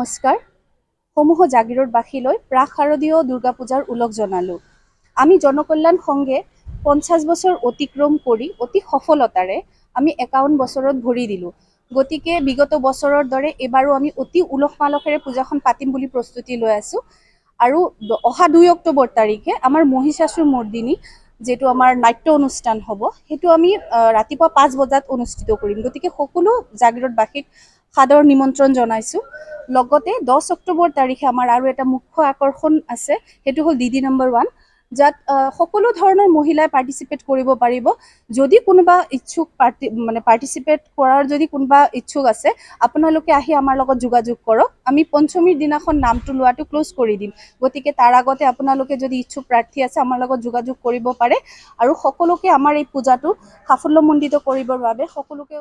নমস্কাৰ। সমূহ জাগিৰোডবাসীলৈ প্ৰাক শাৰদীয় দুৰ্গা পূজাৰ উলগ জনালোঁ। আমি জনকল্যাণ সংঘে 50 বছৰ অতিক্ৰম কৰি অতি সফলতাৰে আমি 51 বছৰত ভৰি দিলোঁ। গতিকে বিগত বছৰৰ দৰে এবাৰো আমি অতি উলহ মালহেৰে পূজাখন পাতিম বুলি প্ৰস্তুতি লৈ আছোঁ। আৰু অহা 2 অক্টোবৰ তাৰিখে আমাৰ মহিষাসুৰ মৰ্দিনী যেটো আমাৰ নাট্য অনুষ্ঠান হ'ব, সেইটো আমি ৰাতিপুৱা 5 বজাত অনুষ্ঠিত কৰিম। গতিকে সকলো জাগিৰোডবাসীক সাদৰ নিমন্ত্ৰণ জনাইছোঁ। লগতে 10 অক্টোবৰ তাৰিখে আমাৰ আৰু এটা মুখ্য আকৰ্ষণ আছে, সেইটো হ'ল DD নম্বৰ 1, যাত সকলো ধৰণৰ মহিলাই পাৰ্টিচিপেট কৰিব পাৰিব। যদি কোনোবা ইচ্ছুক পাৰ্টিচিপেট কৰাৰ যদি কোনোবা ইচ্ছুক আছে, আপোনালোকে আহি আমাৰ লগত যোগাযোগ কৰক। আমি পঞ্চমীৰ দিনাখন নামটো লোৱাটো ক্লোজ কৰি দিম। গতিকে তাৰ আগতে আপোনালোকে যদি ইচ্ছুক প্ৰাৰ্থী আছে আমাৰ লগত যোগাযোগ কৰিব পাৰে। আৰু সকলোকে আমাৰ এই পূজাটো সাফল্যমণ্ডিত কৰিবৰ বাবে সকলোকে